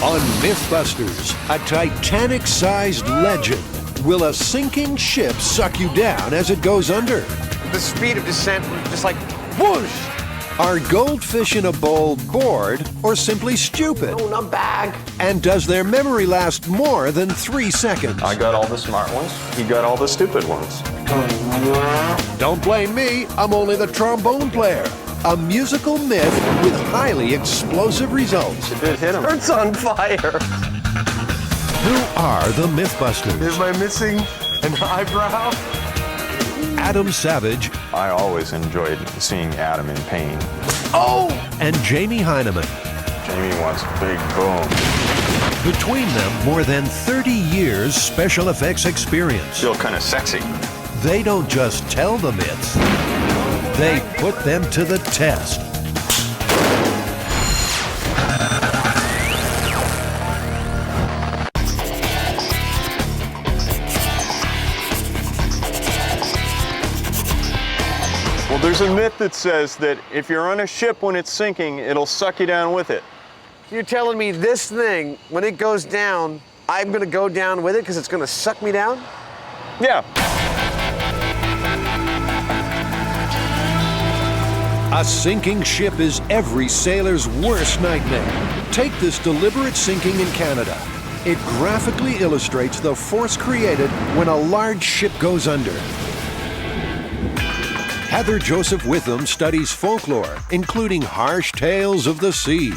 On MythBusters, a Titanic-sized legend. Will a sinking ship suck you down as it goes under? The speed of descent was just like whoosh. Are goldfish in a bowl bored or simply stupid? No, not bag. And does their memory last more than 3 seconds? I got all the smart ones. He got all the stupid ones. Don't blame me, I'm only the trombone player. A musical myth with highly explosive results. It did hit him. Earth's on fire. Who are the MythBusters? Am I missing an eyebrow? Adam Savage. I always enjoyed seeing Adam in pain. Oh! And Jamie Heineman. Jamie wants a big boom. Between them, more than 30 years special effects experience. Feel kind of sexy. They don't just tell the myths, they put them to the test. Well, there's a myth that says that if you're on a ship when it's sinking, it'll suck you down with it. You're telling me this thing, when it goes down, I'm gonna go down with it because it's gonna suck me down? Yeah. A sinking ship is every sailor's worst nightmare. Take this deliberate sinking in Canada. It graphically illustrates the force created when a large ship goes under. Heather Joseph Witham studies folklore, including harsh tales of the sea.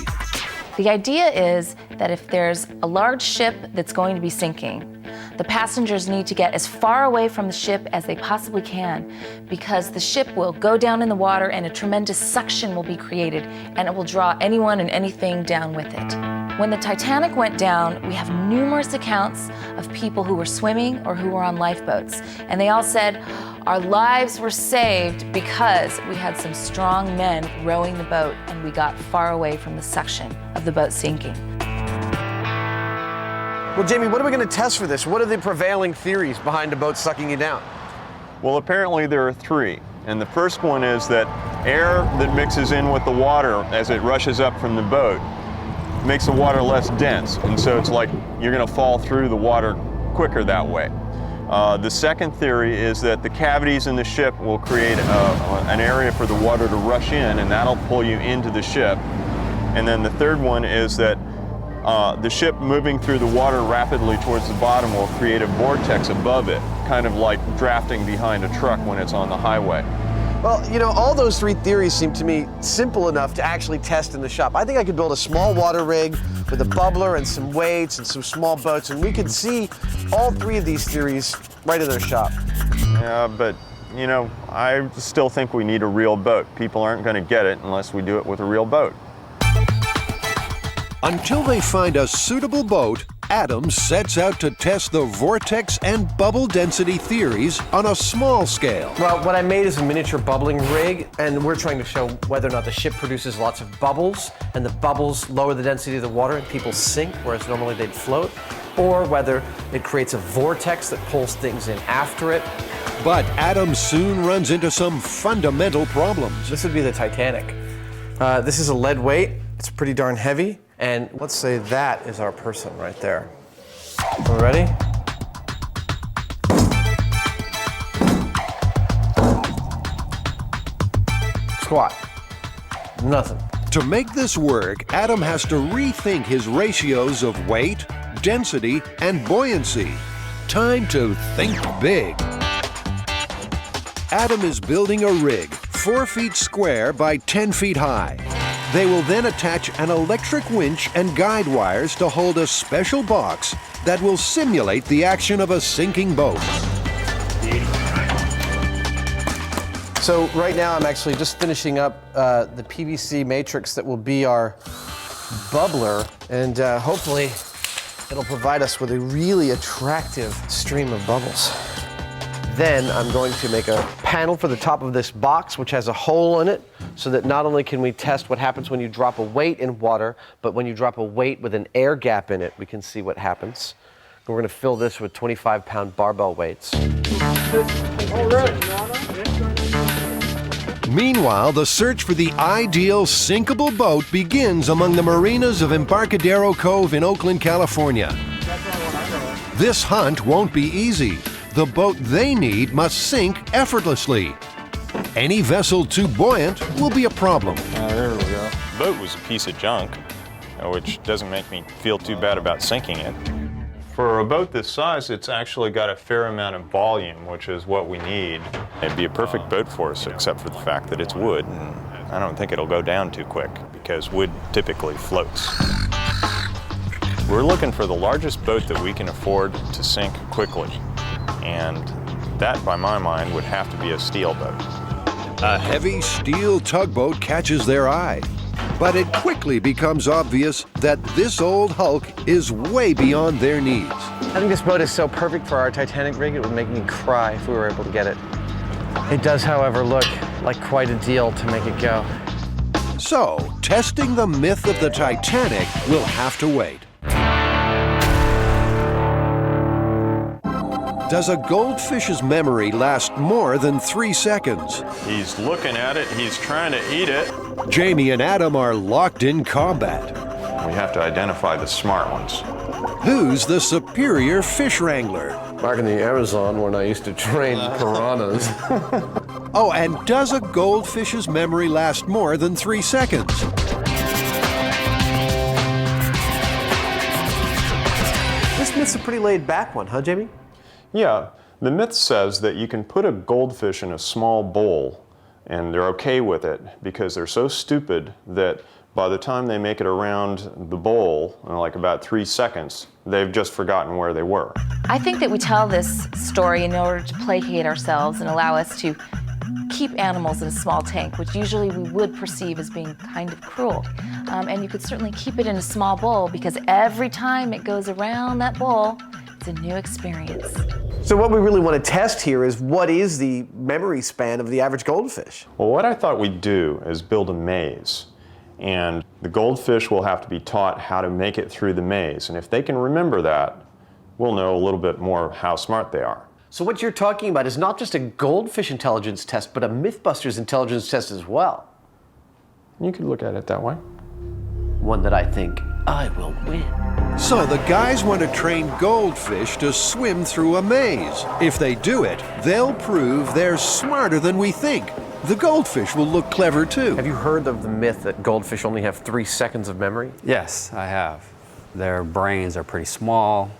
The idea is that if there's a large ship that's going to be sinking, the passengers need to get as far away from the ship as they possibly can, because the ship will go down in the water and a tremendous suction will be created, and it will draw anyone and anything down with it. When the Titanic went down, we have numerous accounts of people who were swimming or who were on lifeboats, and they all said, our lives were saved because we had some strong men rowing the boat and we got far away from the suction of the boat sinking. Well, Jamie, what are we gonna test for this? What are the prevailing theories behind a boat sucking you down? Well, apparently there are 3. And the first one is that air that mixes in with the water as it rushes up from the boat makes the water less dense. And so it's like you're gonna fall through the water quicker that way. The second theory is that the cavities in the ship will create an area for the water to rush in, and that'll pull you into the ship. And then the third one is that the ship moving through the water rapidly towards the bottom will create a vortex above it, kind of like drafting behind a truck when it's on the highway. Well, you know, all those 3 theories seem to me simple enough to actually test in the shop. I think I could build a small water rig with a bubbler and some weights and some small boats, and we could see all 3 of these theories right in their shop. Yeah, but, you know, I still think we need a real boat. People aren't going to get it unless we do it with a real boat. Until they find a suitable boat, Adam sets out to test the vortex and bubble density theories on a small scale. Well, what I made is a miniature bubbling rig, and we're trying to show whether or not the ship produces lots of bubbles, and the bubbles lower the density of the water and people sink, whereas normally they'd float, or whether it creates a vortex that pulls things in after it. But Adam soon runs into some fundamental problems. This would be the Titanic. This is a lead weight. It's pretty darn heavy. And let's say that is our person right there. Are we ready? Squat. Nothing. To make this work, Adam has to rethink his ratios of weight, density, and buoyancy. Time to think big. Adam is building a rig 4 feet square by 10 feet high. They will then attach an electric winch and guide wires to hold a special box that will simulate the action of a sinking boat. So right now I'm actually just finishing up the PVC matrix that will be our bubbler, and hopefully it'll provide us with a really attractive stream of bubbles. Then I'm going to make a panel for the top of this box, which has a hole in it, so that not only can we test what happens when you drop a weight in water, but when you drop a weight with an air gap in it, we can see what happens. We're going to fill this with 25-pound barbell weights. Meanwhile, the search for the ideal sinkable boat begins among the marinas of Embarcadero Cove in Oakland, California. This hunt won't be easy. The boat they need must sink effortlessly. Any vessel too buoyant will be a problem. There we go. The boat was a piece of junk, which doesn't make me feel too bad about sinking it. For a boat this size, it's actually got a fair amount of volume, which is what we need. It'd be a perfect boat for us, except for the fact that it's wood, and I don't think it'll go down too quick, because wood typically floats. We're looking for the largest boat that we can afford to sink quickly, and that, by my mind, would have to be a steel boat. A heavy steel tugboat catches their eye, but it quickly becomes obvious that this old hulk is way beyond their needs. I think this boat is so perfect for our Titanic rig, it would make me cry if we were able to get it. It does, however, look like quite a deal to make it go. So, testing the myth of the Titanic will have to wait. Does a goldfish's memory last more than 3 seconds? He's looking at it, he's trying to eat it. Jamie and Adam are locked in combat. We have to identify the smart ones. Who's the superior fish wrangler? Back in the Amazon, when I used to train piranhas. Oh, and does a goldfish's memory last more than 3 seconds? This myth's a pretty laid-back one, huh, Jamie? Yeah, the myth says that you can put a goldfish in a small bowl and they're okay with it because they're so stupid that by the time they make it around the bowl, in like about 3 seconds, they've just forgotten where they were. I think that we tell this story in order to placate ourselves and allow us to keep animals in a small tank, which usually we would perceive as being kind of cruel. And you could certainly keep it in a small bowl because every time it goes around that bowl, it's a new experience. So what we really want to test here is what is the memory span of the average goldfish? Well, what I thought we'd do is build a maze. And the goldfish will have to be taught how to make it through the maze. And if they can remember that, we'll know a little bit more how smart they are. So what you're talking about is not just a goldfish intelligence test, but a MythBusters intelligence test as well. You could look at it that way. One that I think I will win. So the guys want to train goldfish to swim through a maze. If they do it, they'll prove they're smarter than we think. The goldfish will look clever too. Have you heard of the myth that goldfish only have 3 seconds of memory? Yes, I have. Their brains are pretty small,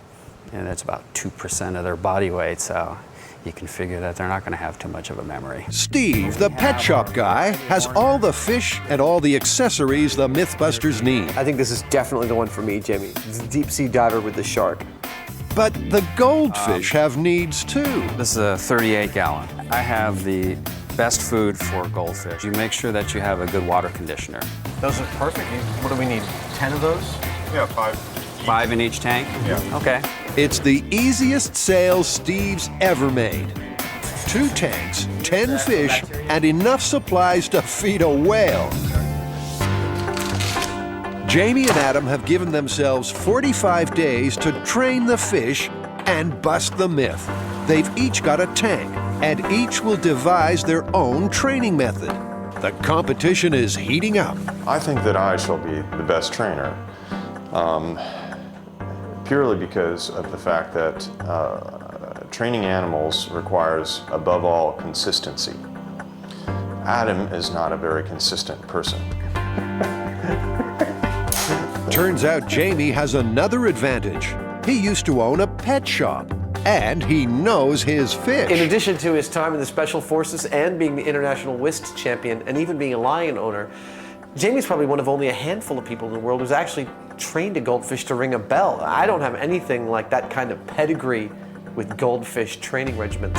and it's about 2% of their body weight, so you can figure that they're not going to have too much of a memory. Steve, the pet shop guy, has all the fish and all the accessories the MythBusters need. I think this is definitely the one for me, Jamie. It's a deep sea diver with the shark. But the goldfish have needs too. This is a 38-gallon. I have the best food for goldfish. You make sure that you have a good water conditioner. Those are perfect. What do we need, 10 of those? Yeah, 5. 5 in each tank? Yeah. Okay. It's the easiest sale Steve's ever made. 2 tanks, 10 fish, and enough supplies to feed a whale. Jamie and Adam have given themselves 45 days to train the fish and bust the myth. They've each got a tank, and each will devise their own training method. The competition is heating up. I think that I shall be the best trainer, purely because of the fact that training animals requires, above all, consistency. Adam is not a very consistent person. Turns out Jamie has another advantage. He used to own a pet shop, and he knows his fish. In addition to his time in the Special Forces and being the international whist champion and even being a lion owner, Jamie's probably one of only a handful of people in the world who's actually trained a goldfish to ring a bell. I don't have anything like that kind of pedigree with goldfish training regimens.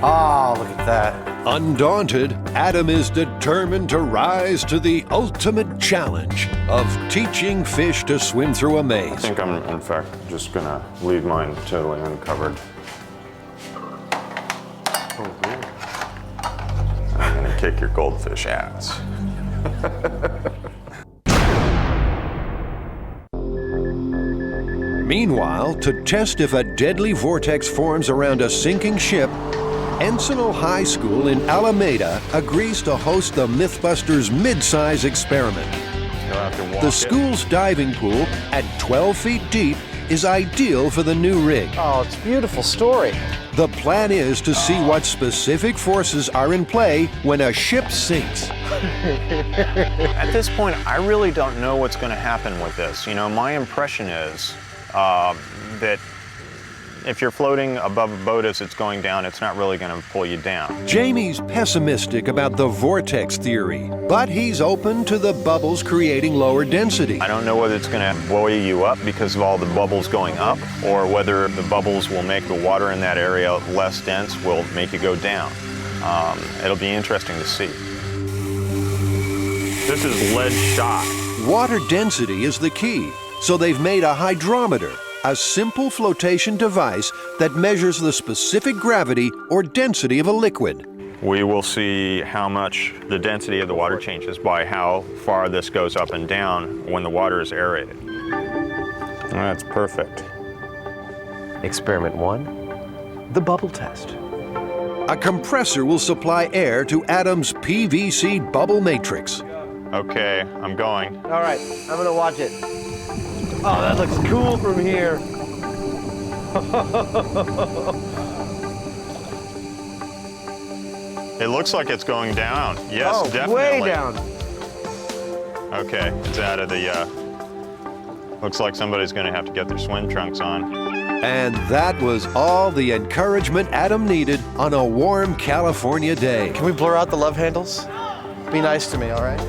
Ah, look at that. Undaunted, Adam is determined to rise to the ultimate challenge of teaching fish to swim through a I maze. think I'm, in fact, just gonna leave mine totally uncovered. I'm gonna kick your goldfish ass. Meanwhile, to test if a deadly vortex forms around a sinking ship, Encinal High School in Alameda agrees to host the MythBusters mid-size experiment. You'll have to walk The it. school's diving pool, at 12 feet deep, is ideal for the new rig. Oh, it's a beautiful story. The plan is to see what specific forces are in play when a ship sinks. At this point, I really don't know what's going to happen with this. You know, my impression is that if you're floating above a boat as it's going down, it's not really going to pull you down. Jamie's pessimistic about the vortex theory, but he's open to the bubbles creating lower density. I don't know whether it's going to buoy you up because of all the bubbles going up, or whether the bubbles will make the water in that area less dense, will make it go down. It'll be interesting to see. This is lead shot. Water density is the key, so they've made a hydrometer, a simple flotation device that measures the specific gravity or density of a liquid. We will see how much the density of the water changes by how far this goes up and down when the water is aerated. That's perfect. Experiment 1, the bubble test. A compressor will supply air to Adam's PVC bubble matrix. Okay, I'm going. All right, I'm gonna watch it. Oh, that looks cool from here. It looks like it's going down. Yes, Oh, definitely. way down. Okay, it's out of the, looks like somebody's gonna have to get their swim trunks on. And that was all the encouragement Adam needed on a warm California day. Can we blur out the love handles? Be nice to me, all right?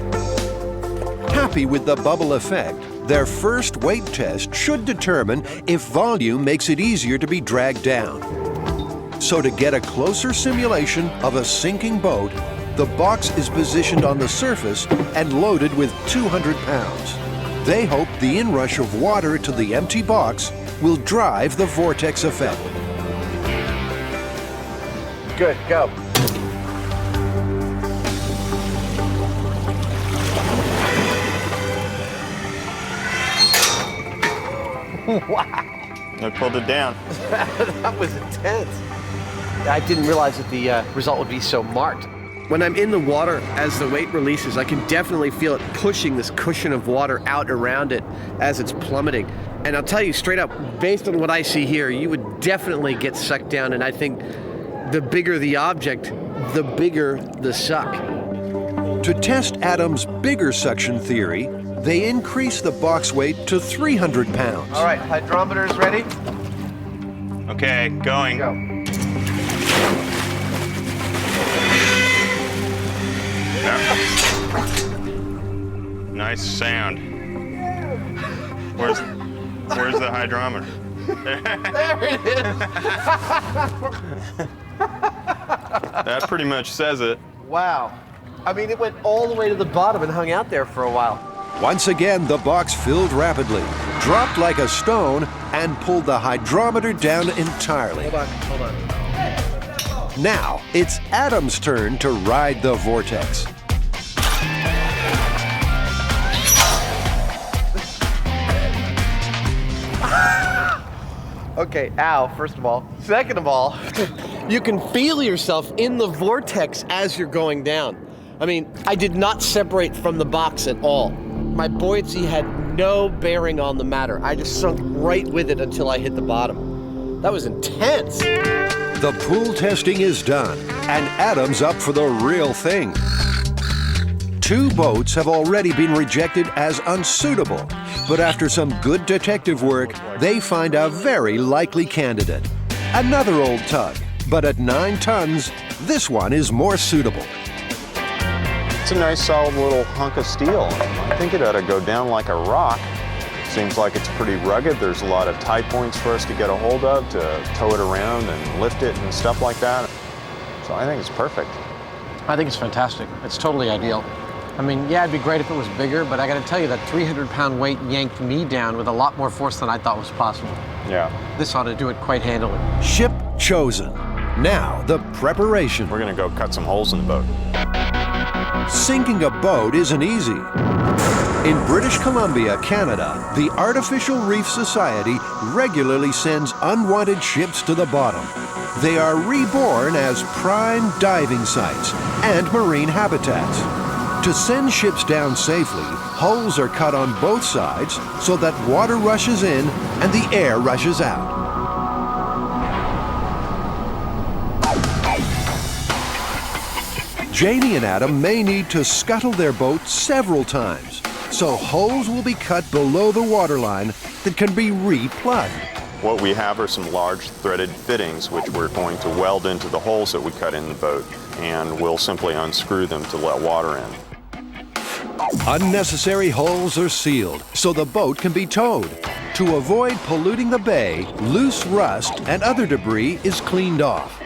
Happy with the bubble effect, their first weight test should determine if volume makes it easier to be dragged down. So to get a closer simulation of a sinking boat, the box is positioned on the surface and loaded with 200 pounds. They hope the inrush of water to the empty box will drive the vortex effect. Good, go. Wow. I pulled it down. That was intense. I didn't realize that the result would be so marked. When I'm in the water, as the weight releases, I can definitely feel it pushing this cushion of water out around it as it's plummeting. And I'll tell you straight up, based on what I see here, you would definitely get sucked down. And I think the bigger the object, the bigger the suck. To test Adam's bigger suction theory, they increase the box weight to 300 pounds. All right, hydrometer is ready. Okay, going. Go. Nice sound. Where's the hydrometer? There it is. That pretty much says it. Wow. I mean, it went all the way to the bottom and hung out there for a while. Once again, the box filled rapidly, dropped like a stone, and pulled the hydrometer down entirely. Hold on. Now, it's Adam's turn to ride the vortex. Okay, ow, first of all. Second of all, you can feel yourself in the vortex as you're going down. I mean, I did not separate from the box at all. My buoyancy had no bearing on the matter. I just sunk right with it until I hit the bottom. That was intense. The pool testing is done, and Adam's up for the real thing. 2 boats have already been rejected as unsuitable, but after some good detective work, they find a very likely candidate. Another old tug, but at 9 tons, this one is more suitable. It's a nice solid little hunk of steel. I think it ought to go down like a rock. Seems like it's pretty rugged. There's a lot of tie points for us to get a hold of, to tow it around and lift it and stuff like that. So I think it's perfect. I think it's fantastic. It's totally ideal. I mean, yeah, it'd be great if it was bigger, but I gotta tell you, that 300-pound weight yanked me down with a lot more force than I thought was possible. Yeah. This ought to do it quite handily. Ship chosen. Now, the preparation. We're gonna go cut some holes in the boat. Sinking a boat isn't easy. In British Columbia, Canada, the Artificial Reef Society regularly sends unwanted ships to the bottom. They are reborn as prime diving sites and marine habitats. To send ships down safely, holes are cut on both sides so that water rushes in and the air rushes out. Jamie and Adam may need to scuttle their boat several times, so holes will be cut below the waterline that can be re-plugged. What we have are some large threaded fittings which we're going to weld into the holes that we cut in the boat, and we'll simply unscrew them to let water in. Unnecessary holes are sealed so the boat can be towed. To avoid polluting the bay, loose rust and other debris is cleaned off.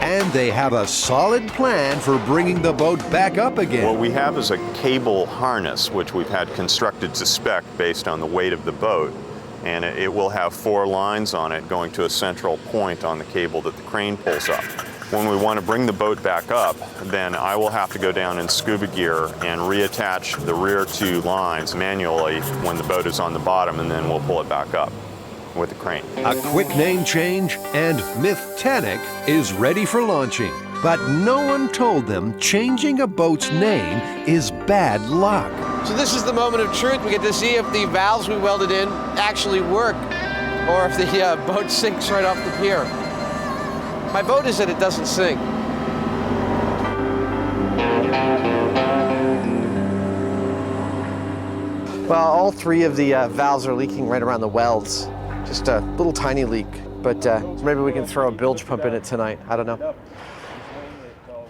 And they have a solid plan for bringing the boat back up again. What we have is a cable harness which we've had constructed to spec based on the weight of the boat. And it will have 4 lines on it going to a central point on the cable that the crane pulls up. When we want to bring the boat back up, then I will have to go down in scuba gear and reattach the rear 2 lines manually when the boat is on the bottom, and then we'll pull it back up with the crane. A quick name change and Titanic is ready for launching. But no one told them changing a boat's name is bad luck. So this is the moment of truth. We get to see if the valves we welded in actually work, or if the boat sinks right off the pier. My boat is that it doesn't sink. Well, all 3 of the valves are leaking right around the welds. Just a little tiny leak, but maybe we can throw a bilge pump in it tonight. I don't know.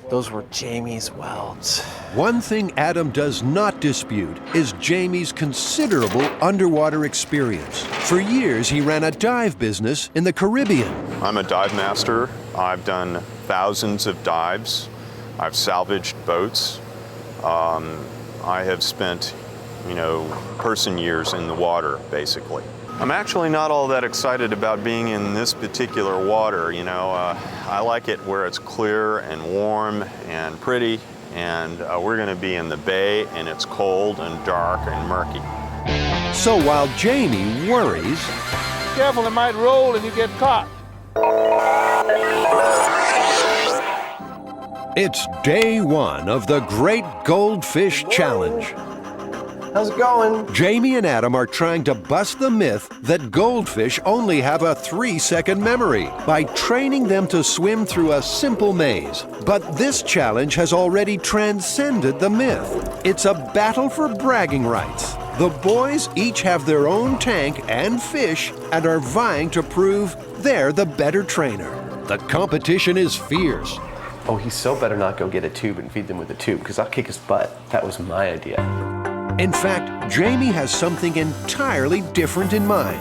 Those were Jamie's welds. One thing Adam does not dispute is Jamie's considerable underwater experience. For years, he ran a dive business in the Caribbean. I'm a dive master. I've done thousands of dives. I've salvaged boats. I have spent, person years in the water, basically. I'm actually not all that excited about being in this particular water. I like it where it's clear and warm and pretty, and we're going to be in the bay, and it's cold and dark and murky. So while Jamie worries, careful, it might roll and you get caught. it's day 1 of the Great Goldfish Challenge. How's it going? Jamie and Adam are trying to bust the myth that goldfish only have a 3-second memory by training them to swim through a simple maze. But this challenge has already transcended the myth. It's a battle for bragging rights. The boys each have their own tank and fish and are vying to prove they're the better trainer. The competition is fierce. Oh, he so better not go get a tube and feed them with a tube, because I'll kick his butt. That was my idea. In fact, Jamie has something entirely different in mind.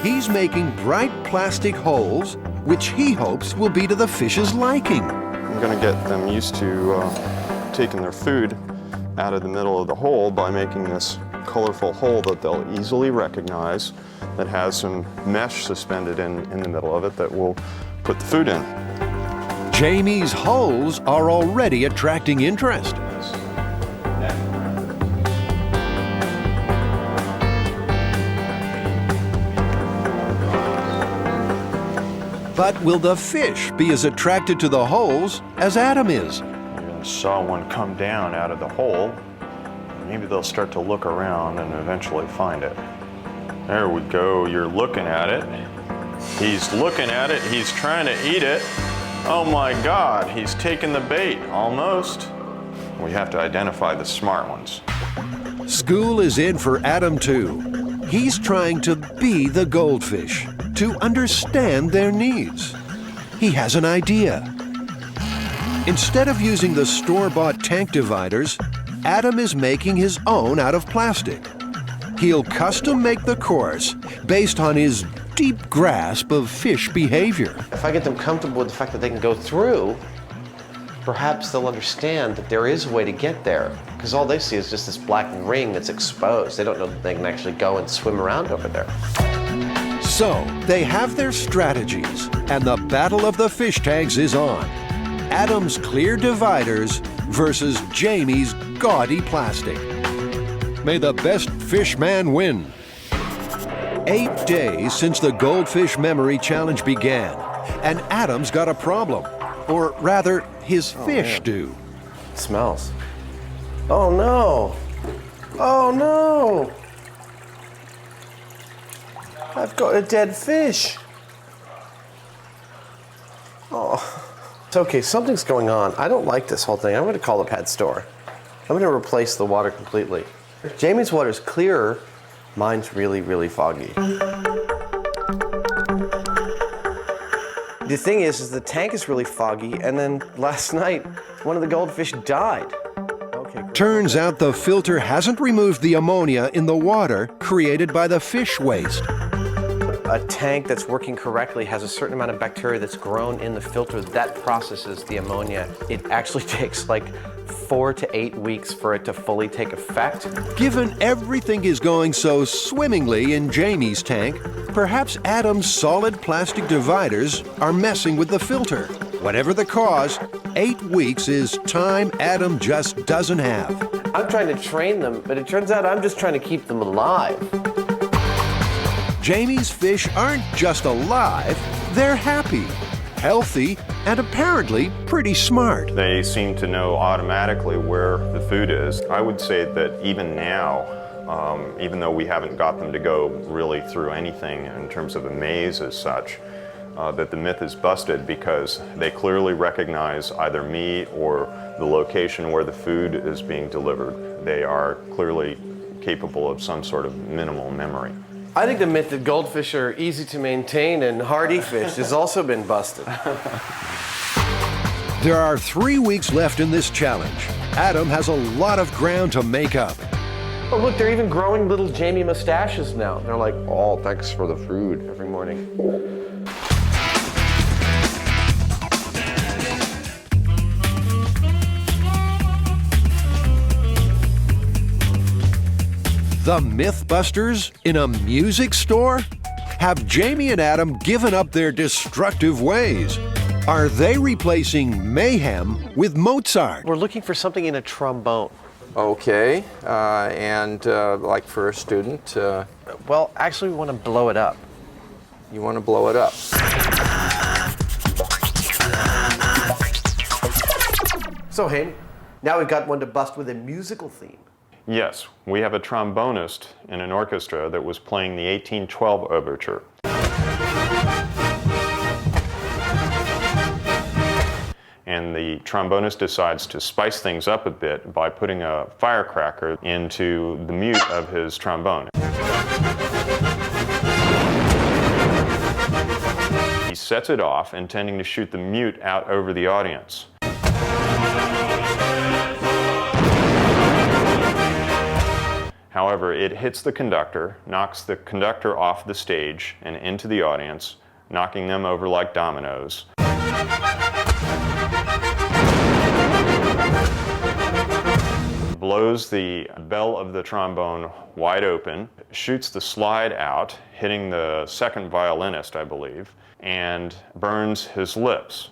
He's making bright plastic holes, which he hopes will be to the fish's liking. I'm going to get them used to taking their food out of the middle of the hole by making this colorful hole that they'll easily recognize, that has some mesh suspended in the middle of it that will put the food in. Jamie's holes are already attracting interest. But will the fish be as attracted to the holes as Adam is? You're going to saw one come down out of the hole. Maybe they'll start to look around and eventually find it. There we go. You're looking at it. He's looking at it. He's trying to eat it. Oh my God, he's taking the bait, almost. We have to identify the smart ones. School is in for Adam too. He's trying to be the goldfish, to understand their needs. He has an idea. Instead of using the store-bought tank dividers, Adam is making his own out of plastic. He'll custom make the course based on his deep grasp of fish behavior. If I get them comfortable with the fact that they can go through, perhaps they'll understand that there is a way to get there, because all they see is just this black ring that's exposed. They don't know that they can actually go and swim around over there. So, they have their strategies, and the battle of the fish tanks is on. Adam's clear dividers versus Jamie's gaudy plastic. May the best fish man win. 8 days since the Goldfish Memory Challenge began, and Adam's got a problem. Or rather, his fish do. It smells. Oh no! Oh no! I've got a dead fish. Oh. It's okay, something's going on. I don't like this whole thing. I'm going to call the pet store. I'm going to replace the water completely. Jamie's water is clearer. Mine's really, really foggy. The thing is the tank is really foggy, and then last night, one of the goldfish died. Okay. Turns out the filter hasn't removed the ammonia in the water created by the fish waste. A tank that's working correctly has a certain amount of bacteria that's grown in the filter that processes the ammonia. It actually takes like 4 to 8 weeks for it to fully take effect. Given everything is going so swimmingly in Jamie's tank, perhaps Adam's solid plastic dividers are messing with the filter. Whatever the cause, 8 weeks is time Adam just doesn't have. I'm trying to train them, but it turns out I'm just trying to keep them alive. Jamie's fish aren't just alive, they're happy, healthy, and apparently pretty smart. They seem to know automatically where the food is. I would say that even now, even though we haven't got them to go really through anything in terms of a maze as such, that the myth is busted because they clearly recognize either me or the location where the food is being delivered. They are clearly capable of some sort of minimal memory. I think the myth that goldfish are easy to maintain and hardy fish has also been busted. There are 3 weeks left in this challenge. Adam has a lot of ground to make up. Oh look, they're even growing little Jamie mustaches now. They're like, oh, thanks for the food every morning. The MythBusters in a music store? Have Jamie and Adam given up their destructive ways? Are they replacing mayhem with Mozart? We're looking for something in a trombone. Okay, and like for a student? Well, actually we want to blow it up. You want to blow it up. So, Hayden, now we've got one to bust with a musical theme. Yes, we have a trombonist in an orchestra that was playing the 1812 overture. And the trombonist decides to spice things up a bit by putting a firecracker into the mute of his trombone. He sets it off, intending to shoot the mute out over the audience. However, it hits the conductor, knocks the conductor off the stage and into the audience, knocking them over like dominoes. Blows the bell of the trombone wide open, shoots the slide out, hitting the second violinist, I believe, and burns his lips.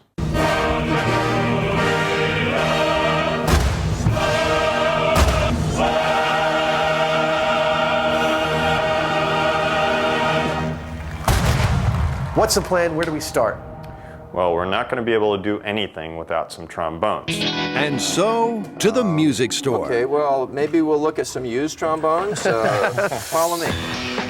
What's the plan? Where do we start? Well, we're not going to be able to do anything without some trombones. And so, to the music store. Okay, well, maybe we'll look at some used trombones. Follow me.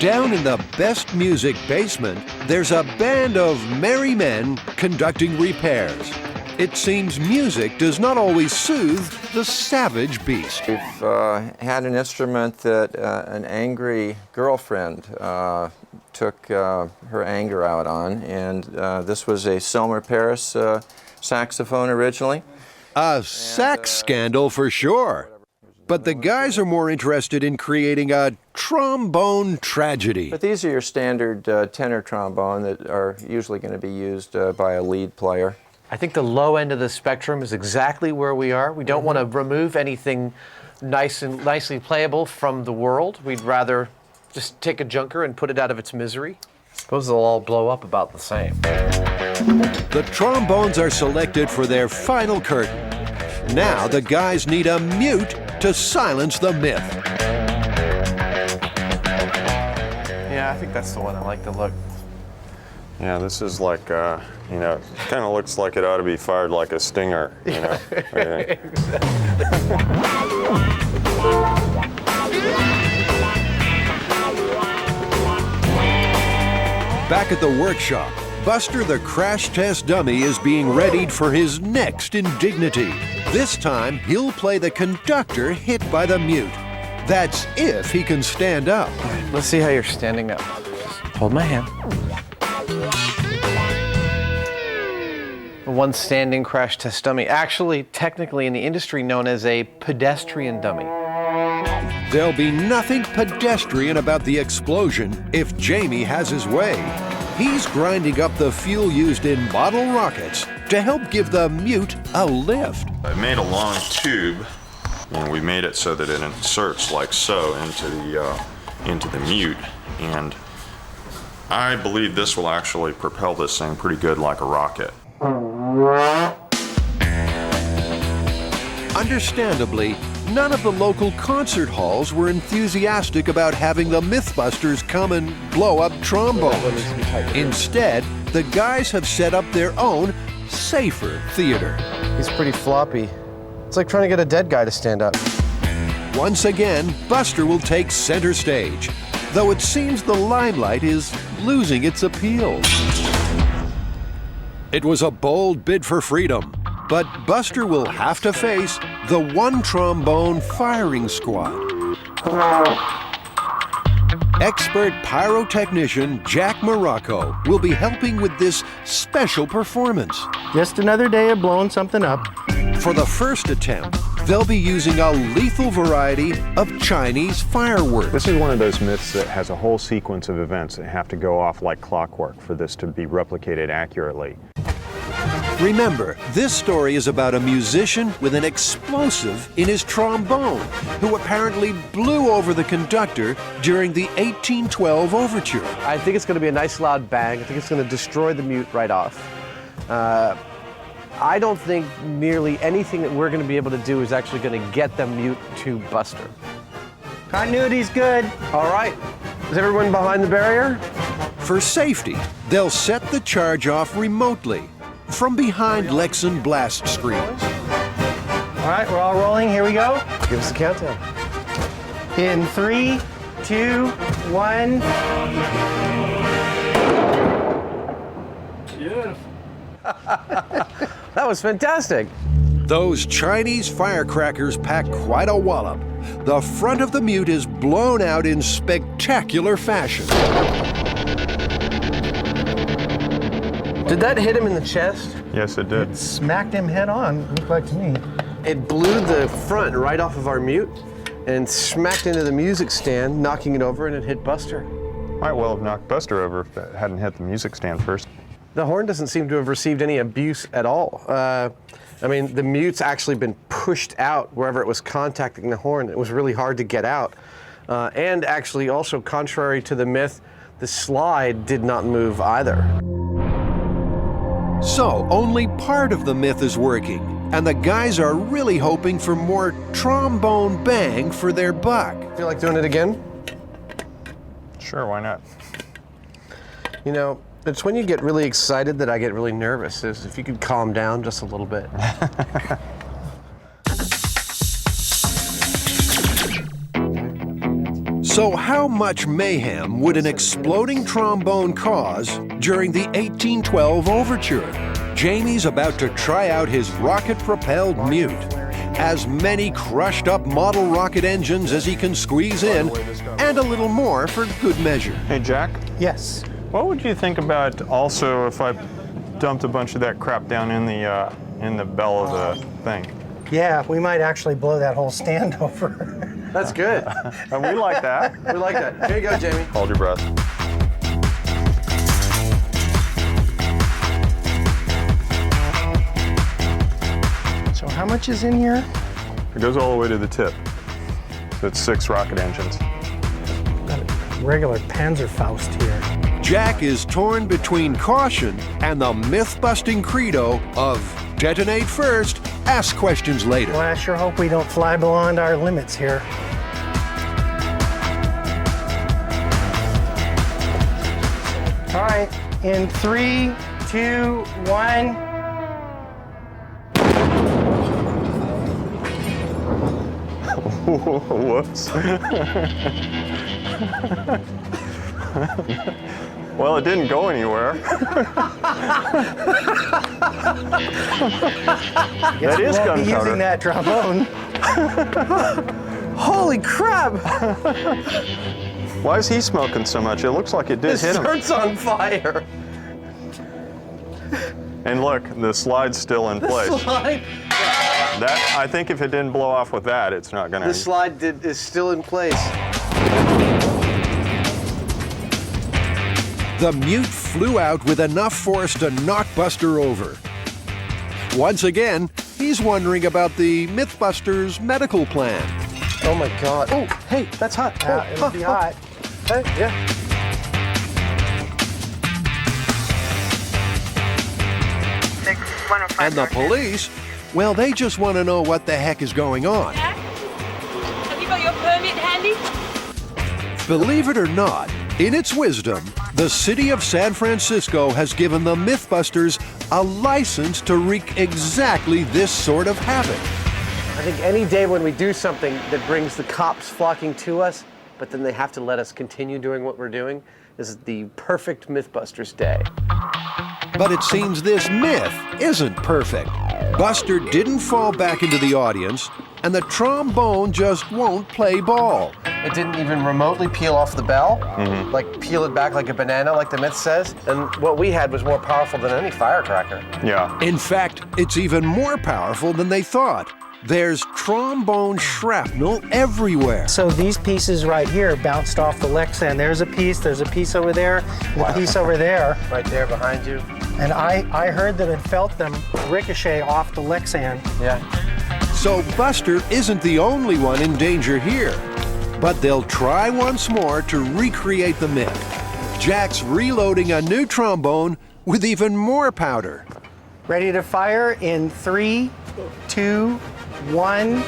Down in the Best Music basement, there's a band of merry men conducting repairs. It seems music does not always soothe the savage beast. We've had an instrument that an angry girlfriend took her anger out on, and this was a Selmer Paris saxophone originally. A sax scandal for sure. But the guys are more interested in creating a trombone tragedy. But these are your standard tenor trombone that are usually going to be used by a lead player. I think the low end of the spectrum is exactly where we are. We don't want to remove anything nicely playable from the world. We'd rather just take a junker and put it out of its misery. I suppose they'll all blow up about the same. The trombones are selected for their final curtain. Now the guys need a mute to silence the myth. Yeah, I think that's the one. I like the look. Yeah, this is like, you know, kind of looks like it ought to be fired like a stinger, you know. Back at the workshop, Buster the crash test dummy is being readied for his next indignity. This time, he'll play the conductor hit by the mute. That's if he can stand up. Let's see how you're standing up. Hold my hand. One standing crash test dummy, actually technically in the industry known as a pedestrian dummy. There'll be nothing pedestrian about the explosion if Jamie has his way. He's grinding up the fuel used in model rockets to help give the mute a lift. I made a long tube, and we made it so that it inserts like so into the mute, and I believe this will actually propel this thing pretty good like a rocket. Understandably, none of the local concert halls were enthusiastic about having the MythBusters come and blow up trombones. Instead, the guys have set up their own, safer theater. He's pretty floppy. It's like trying to get a dead guy to stand up. Once again, Buster will take center stage, though it seems the limelight is losing its appeal. It was a bold bid for freedom, but Buster will have to face the one trombone firing squad. Expert pyrotechnician Jack Morocco will be helping with this special performance. Just another day of blowing something up. For the first attempt, they'll be using a lethal variety of Chinese fireworks. This is one of those myths that has a whole sequence of events that have to go off like clockwork for this to be replicated accurately. Remember, this story is about a musician with an explosive in his trombone who apparently blew over the conductor during the 1812 overture. I think it's going to be a nice loud bang. I think it's going to destroy the mute right off. I don't think nearly anything that we're going to be able to do is actually going to get the mute to Buster. Continuity's good. All right. Is everyone behind the barrier? For safety, they'll set the charge off remotely from behind Lexan blast screens. All right, we're all rolling. Here we go. Give us a countdown. In 3, 2, 1. That was fantastic. Those Chinese firecrackers pack quite a wallop. The front of the mute is blown out in spectacular fashion. Did that hit him in the chest? Yes, it did. Smacked him head on, looked like to me. It blew the front right off of our mute and smacked into the music stand, knocking it over, and it hit Buster. Might well have knocked Buster over if it hadn't hit the music stand first. The horn doesn't seem to have received any abuse at all. I mean, the mute's actually been pushed out wherever it was contacting the horn. It was really hard to get out. And actually, also contrary to the myth, the slide did not move either. So, only part of the myth is working, and the guys are really hoping for more trombone bang for their buck. Feel like doing it again? Sure, why not? You know, it's when you get really excited that I get really nervous. Is if you could calm down just a little bit. So how much mayhem would an exploding trombone cause during the 1812 overture? Jamie's about to try out his rocket-propelled mute. As many crushed-up model rocket engines as he can squeeze in, and a little more for good measure. Hey, Jack? Yes. What would you think about also if I dumped a bunch of that crap down in the bell of the thing? Yeah, we might actually blow that whole stand over. That's good. We like that. We like that. Here you go, Jamie. Hold your breath. So how much is in here? It goes all the way to the tip. So it's 6 rocket engines. Got a regular Panzerfaust here. Jack is torn between caution and the myth-busting credo of detonate first, ask questions later. Well, I sure hope we don't fly beyond our limits here. right, in 3, 2, 1. Whoops. Well, it didn't go anywhere. That is We'll be gunpowder. using that trombone. Holy crap! Why is he smoking so much? It looks like it did This hit him. shirt's on fire. And look, the slide's still in place. Slide. That, I think if it didn't blow off with that, it's not gonna. The slide is still in place. The mute flew out with enough force to knock Buster over. Once again, he's wondering about the MythBusters medical plan. Oh my God. Oh, hey, that's hot. Yeah, Oh, it'll be hot. Hey, yeah. And the police, well, they just want to know what the heck is going on. Have you got your permit handy? Believe it or not, in its wisdom, the city of San Francisco has given the MythBusters a license to wreak exactly this sort of havoc. I think any day when we do something that brings the cops flocking to us, but then they have to let us continue doing what we're doing, is the perfect MythBusters day. But it seems this myth isn't perfect. Buster didn't fall back into the audience, and the trombone just won't play ball. It didn't even remotely peel off the bell, like peel it back like a banana, like the myth says. And what we had was more powerful than any firecracker. Yeah. In fact, it's even more powerful than they thought. There's trombone shrapnel everywhere. So these pieces right here bounced off the Lexan. There's a piece over there, and a piece over there. Right there behind you. And I heard that it felt them ricochet off the Lexan. Yeah. So Buster isn't the only one in danger here. But they'll try once more to recreate the myth. Jack's reloading a new trombone with even more powder. Ready to fire in 3, 2, 1.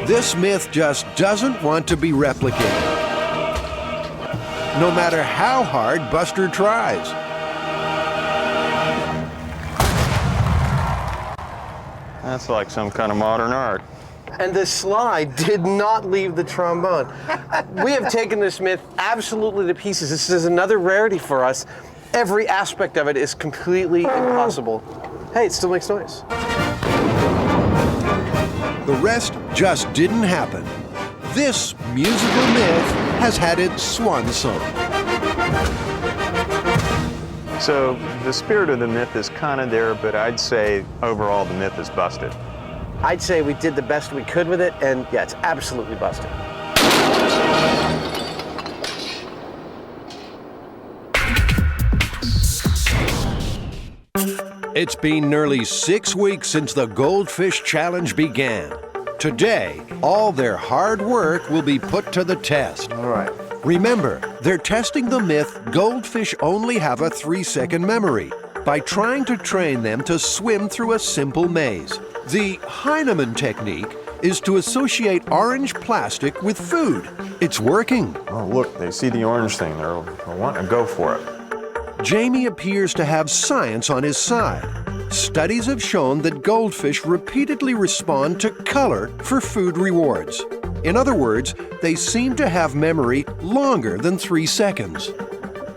This myth just doesn't want to be replicated. No matter how hard Buster tries. That's like some kind of modern art. And the slide did not leave the trombone. We have taken this myth absolutely to pieces. This is another rarity for us. Every aspect of it is completely impossible. Hey, it still makes noise. The rest just didn't happen. This musical myth has had its swan song. So the spirit of the myth is kind of there, but I'd say overall the myth is busted. I'd say we did the best we could with it, and yeah, it's absolutely busted. It's been nearly 6 weeks since the Goldfish Challenge began. Today, all their hard work will be put to the test. All right. Remember, they're testing the myth goldfish only have a 3-second memory by trying to train them to swim through a simple maze. The Heinemann technique is to associate orange plastic with food. It's working. Oh, look, they see the orange thing. They're wanting to go for it. Jamie appears to have science on his side. Studies have shown that goldfish repeatedly respond to color for food rewards. In other words, they seem to have memory longer than 3 seconds.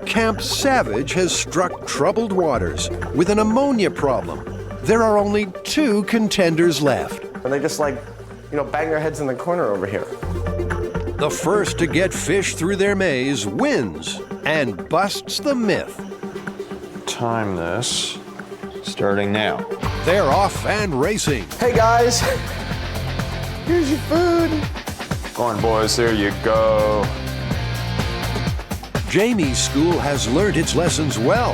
Camp Savage has struck troubled waters with an ammonia problem. There are only 2 contenders left. And they just bang their heads in the corner over here. The first to get fish through their maze wins and busts the myth. Time this, starting now. They're off and racing. Hey guys, here's your food. Go on, boys, there you go. Jamie's school has learned its lessons well.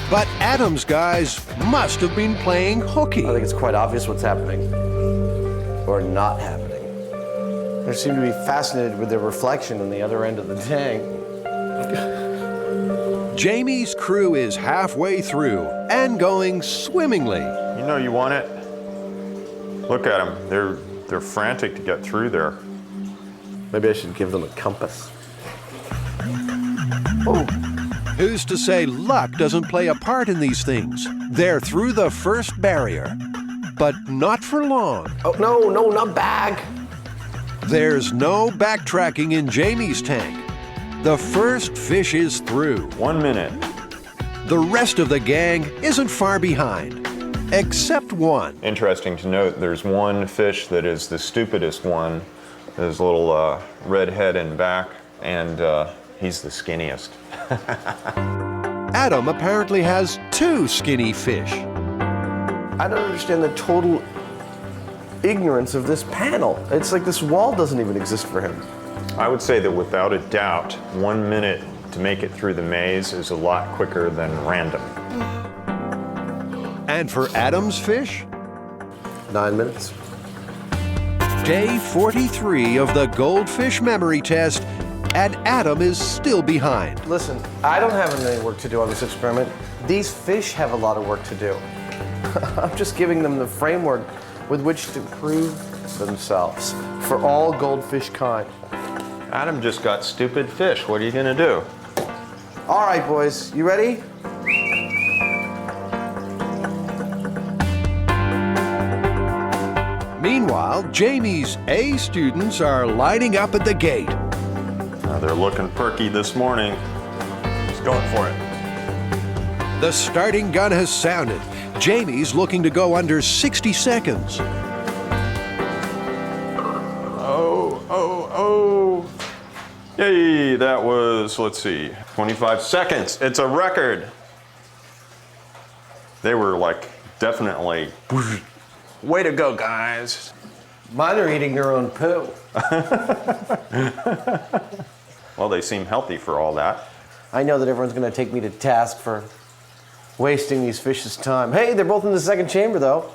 But Adam's guys must have been playing hooky. I think it's quite obvious what's happening, or not happening. They seem to be fascinated with their reflection on the other end of the tank. Jamie's crew is halfway through and going swimmingly. You know you want it. Look at them. They're frantic to get through there. Maybe I should give them a compass. Who's to say luck doesn't play a part in these things? They're through the first barrier, but not for long. Oh, no, not bag. There's no backtracking in Jamie's tank. The first fish is through. 1 minute. The rest of the gang isn't far behind, except one. Interesting to note, there's one fish that is the stupidest one. There's a little red head and back, and he's the skinniest. Adam apparently has 2 skinny fish. I don't understand the total ignorance of this panel. It's like this wall doesn't even exist for him. I would say that without a doubt, 1 minute to make it through the maze is a lot quicker than random. And for Adam's fish? 9 minutes. Day 43 of the goldfish memory test, and Adam is still behind. Listen, I don't have any work to do on this experiment. These fish have a lot of work to do. I'm just giving them the framework with which to prove themselves for all goldfish kind. Adam just got stupid fish. What are you gonna do? All right, boys, you ready? Meanwhile, Jamie's A students are lining up at the gate. They're looking perky this morning. He's going for it. The starting gun has sounded. Jamie's looking to go under 60 seconds. Oh. Yay, that was, let's see, 25 seconds. It's a record. They were like, definitely, way to go, guys. Mine are eating their own poo. Well, they seem healthy for all that. I know that everyone's gonna take me to task for wasting these fish's time. Hey, they're both in the second chamber though.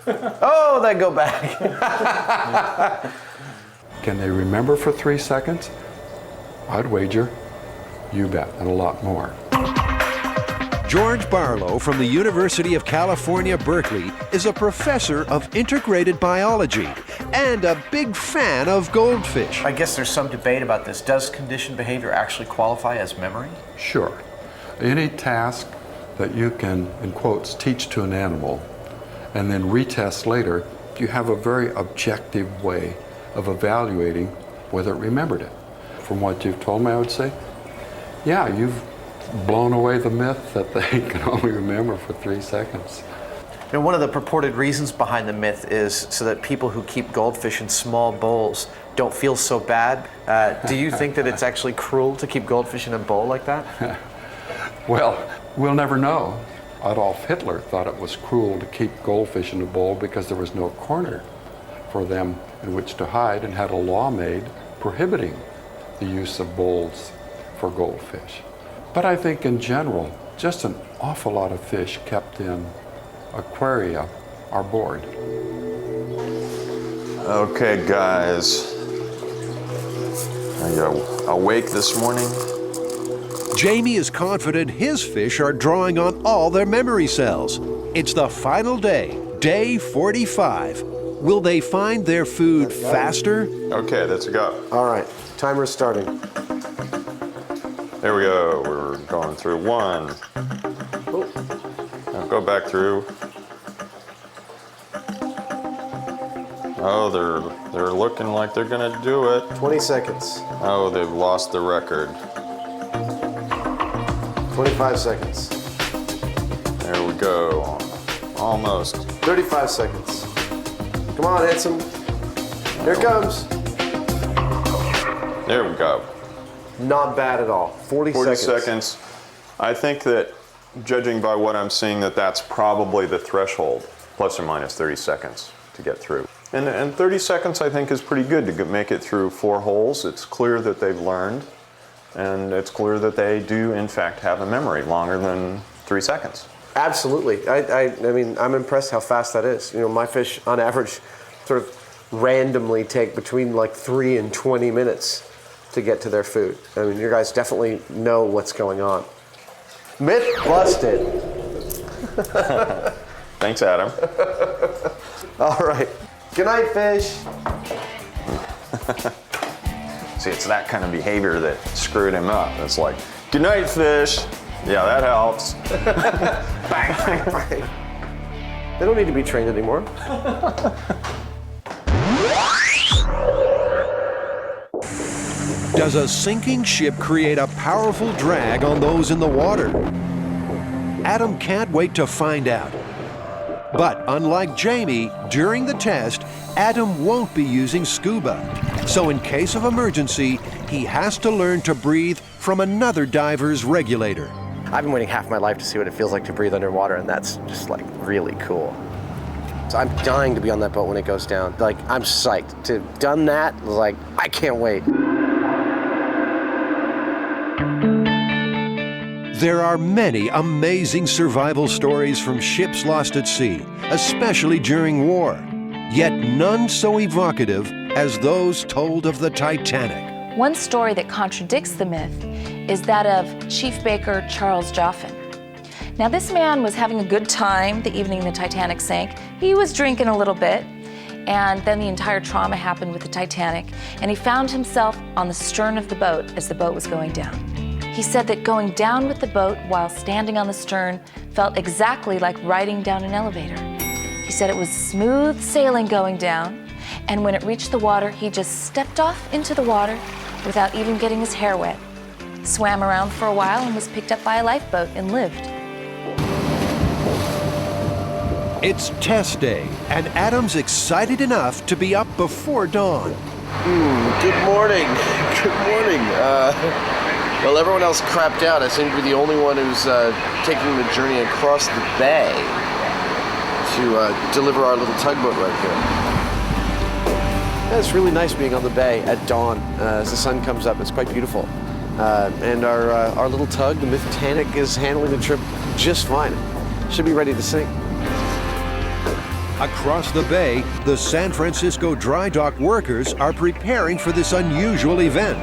Oh, they go back. Can they remember for 3 seconds? I'd wager, you bet, and a lot more. George Barlow from the University of California, Berkeley is a professor of integrated biology and a big fan of goldfish. I guess there's some debate about this. Does conditioned behavior actually qualify as memory? Sure. Any task that you can, in quotes, teach to an animal and then retest later, you have a very objective way of evaluating whether it remembered it. From what you've told me, I would say, yeah, you've blown away the myth that they can only remember for 3 seconds. You know, one of the purported reasons behind the myth is so that people who keep goldfish in small bowls don't feel so bad. Do you think that it's actually cruel to keep goldfish in a bowl like that? Well, we'll never know. Adolf Hitler thought it was cruel to keep goldfish in a bowl because there was no corner for them in which to hide, and had a law made prohibiting the use of bowls for goldfish. But I think in general, just an awful lot of fish kept in aquaria are bored. Okay, guys. Are you awake this morning? Jamie is confident his fish are drawing on all their memory cells. It's the final day, day 45. Will they find their food faster? Okay, let's go. All right, timer's starting. There we go. We're going through 1. Now go back through. Oh, they're looking like they're gonna do it. 20 seconds. Oh, they've lost the record. 25 seconds. There we go. Almost. 35 seconds. Come on, handsome. Here it comes. There we go. Not bad at all. 40 seconds. I think that, judging by what I'm seeing, that's probably the threshold, plus or minus 30 seconds to get through. And 30 seconds, I think, is pretty good to make it through 4 holes. It's clear that they've learned, and it's clear that they do, in fact, have a memory longer than 3 seconds. Absolutely. I mean, I'm impressed how fast that is. You know, my fish, on average, sort of randomly take between like 3 and 20 minutes to get to their food. I mean, you guys definitely know what's going on. Myth busted. Thanks, Adam. All right. Good night, fish. See, it's that kind of behavior that screwed him up. It's like, good night, fish. Yeah, that helps. Bang, bang, bang. They don't need to be trained anymore. Does a sinking ship create a powerful drag on those in the water? Adam can't wait to find out. But unlike Jamie, during the test, Adam won't be using scuba. So in case of emergency, he has to learn to breathe from another diver's regulator. I've been waiting half my life to see what it feels like to breathe underwater, and that's just like really cool. So I'm dying to be on that boat when it goes down. Like, I'm psyched. To have done that, like, I can't wait. There are many amazing survival stories from ships lost at sea, especially during war. Yet none so evocative as those told of the Titanic. One story that contradicts the myth is that of Chief Baker Charles Joffin. Now, this man was having a good time the evening the Titanic sank. He was drinking a little bit, and then the entire trauma happened with the Titanic, and he found himself on the stern of the boat as the boat was going down. He said that going down with the boat while standing on the stern felt exactly like riding down an elevator. He said it was smooth sailing going down, and when it reached the water, he just stepped off into the water without even getting his hair wet, swam around for a while, and was picked up by a lifeboat and lived. It's test day, and Adam's excited enough to be up before dawn. Good morning. Good morning. Well, everyone else crapped out. I seem to be the only one who's taking the journey across the bay to deliver our little tugboat right here. Yeah, it's really nice being on the bay at dawn as the sun comes up. It's quite beautiful. And our little tug, the Titanic, is handling the trip just fine. Should be ready to sink. Across the bay, the San Francisco dry dock workers are preparing for this unusual event.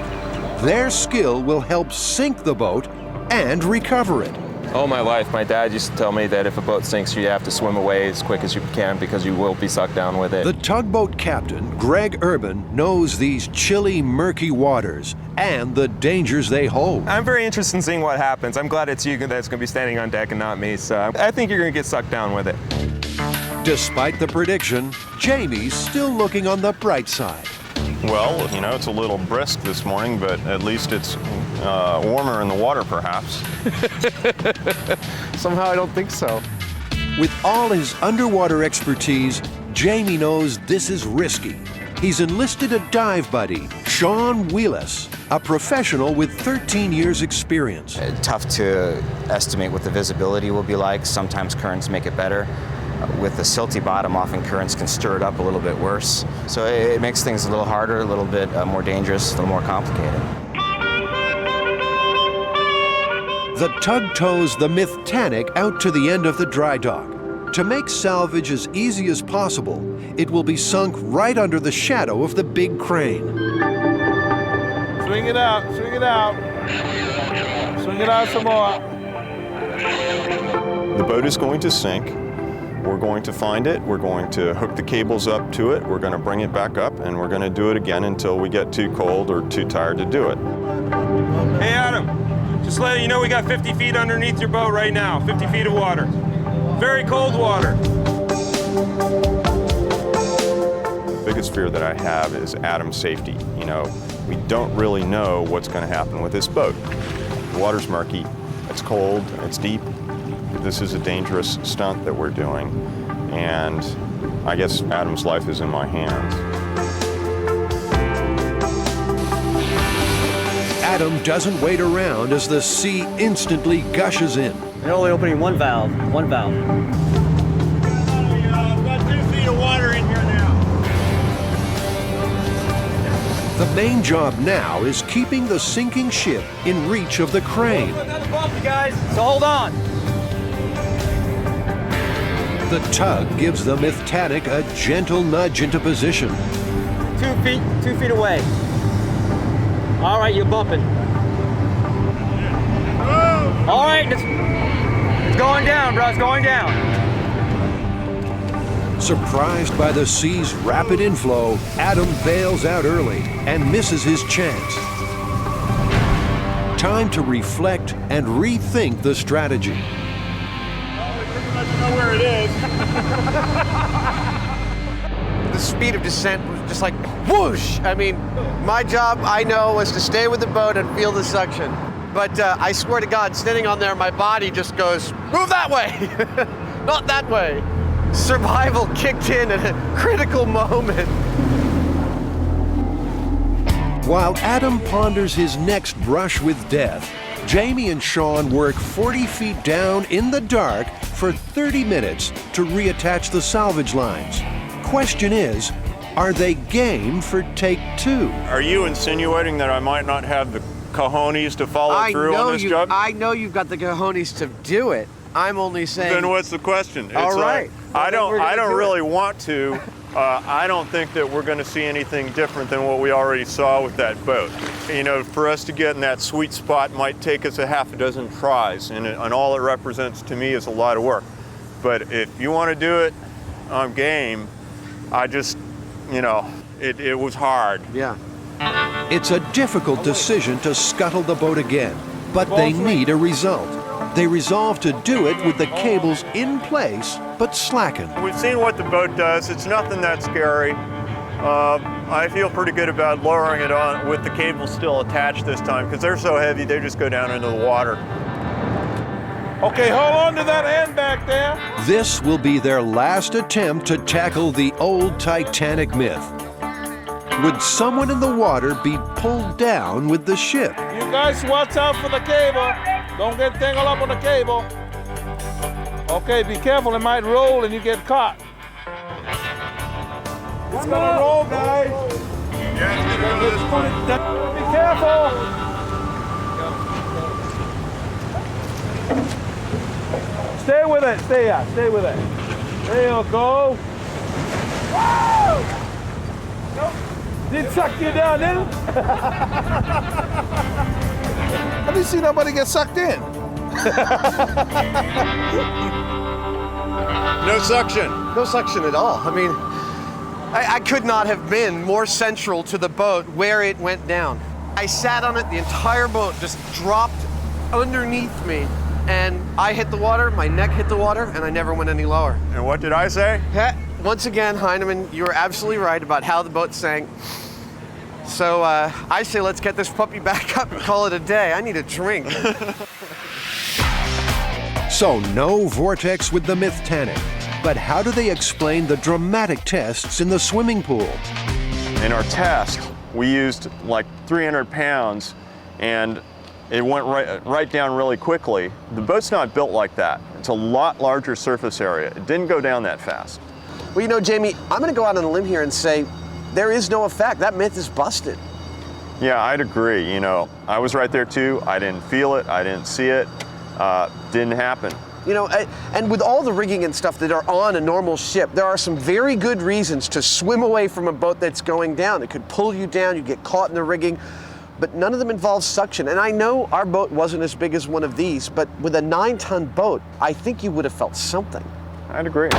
Their skill will help sink the boat and recover it. All my life, my dad used to tell me that if a boat sinks, you have to swim away as quick as you can because you will be sucked down with it. The tugboat captain, Greg Urban, knows these chilly, murky waters and the dangers they hold. I'm very interested in seeing what happens. I'm glad it's you that's going to be standing on deck and not me, so I think you're going to get sucked down with it. Despite the prediction, Jamie's still looking on the bright side. Well, you know, it's a little brisk this morning, but at least it's warmer in the water, perhaps. Somehow I don't think so. With all his underwater expertise, Jamie knows this is risky. He's enlisted a dive buddy, Sean Wheelis, a professional with 13 years experience. Tough to estimate what the visibility will be like. Sometimes currents make it better. With the silty bottom, often currents can stir it up a little bit worse. So it makes things a little harder, a little bit more dangerous, a little more complicated. The tug tows the Titanic out to the end of the dry dock. To make salvage as easy as possible, it will be sunk right under the shadow of the big crane. Swing it out, swing it out. Swing it out some more. The boat is going to sink. We're going to find it, we're going to hook the cables up to it, we're going to bring it back up, and we're going to do it again until we get too cold or too tired to do it. Hey, Adam, just letting you know we got 50 feet underneath your boat right now, 50 feet of water. Very cold water. The biggest fear that I have is Adam's safety. You know, we don't really know what's going to happen with this boat. The water's murky, it's cold, it's deep. This is a dangerous stunt that we're doing, and I guess Adam's life is in my hands. Adam doesn't wait around as the sea instantly gushes in. They're only opening one valve, one valve. Got 2 feet of water in here now. The main job now is keeping the sinking ship in reach of the crane. Another bump, you guys, so hold on. The tug gives the Titanic a gentle nudge into position. 2 feet away. All right, you're bumping. All right, it's going down, bro, it's going down. Surprised by the sea's rapid inflow, Adam bails out early and misses his chance. Time to reflect and rethink the strategy. Know where it is. The speed of descent was just like whoosh. I mean, my job, I know, was to stay with the boat and feel the suction. But I swear to God, standing on there, my body just goes, move that way, not that way. Survival kicked in at a critical moment. While Adam ponders his next brush with death, Jamie and Sean work 40 feet down in the dark for 30 minutes to reattach the salvage lines. Question is, are they game for take 2? Are you insinuating that I might not have the cojones to follow through on this job? I know you've got the cojones to do it. I'm only saying. Then what's the question? All right. I don't really want to. I don't think that we're going to see anything different than what we already saw with that boat. You know, for us to get in that sweet spot might take us a half a dozen tries, and all it represents to me is a lot of work. But if you want to do it, I'm game. I just, you know, it was hard. Yeah. It's a difficult decision to scuttle the boat again, but they need a result. They resolve to do it with the cables in place, but slackened. We've seen what the boat does. It's nothing that scary. I feel pretty good about lowering it on with the cables still attached this time, because they're so heavy, they just go down into the water. Okay, hold on to that end back there. This will be their last attempt to tackle the old Titanic myth. Would someone in the water be pulled down with the ship? You guys watch out for the cable. Don't get tangled up on the cable. Okay, be careful, it might roll and you get caught. It's gonna roll, guys. Be careful. Stay with it, stay with it. There you go. Woo! Nope. Did suck you down, didn't it? I didn't see nobody get sucked in. No suction. No suction at all. I mean, I could not have been more central to the boat where it went down. I sat on it, the entire boat just dropped underneath me, and I hit the water, my neck hit the water, and I never went any lower. And what did I say? Once again, Heinemann, you were absolutely right about how the boat sank. So I say let's get this puppy back up and call it a day. I need a drink. So no vortex with the Titanic. But how do they explain the dramatic tests in the swimming pool? In our test, we used like 300 pounds, and it went right down really quickly. The boat's not built like that. It's a lot larger surface area. It didn't go down that fast. Well, you know, Jamie, I'm going to go out on a limb here and say there is no effect. That myth is busted. Yeah, I'd agree. You know, I was right there too. I didn't feel it. I didn't see it. Didn't happen. You know, and with all the rigging and stuff that are on a normal ship, there are some very good reasons to swim away from a boat that's going down. It could pull you down, you get caught in the rigging, but none of them involve suction. And I know our boat wasn't as big as one of these, but with a 9-ton boat, I think you would have felt something. I'd agree.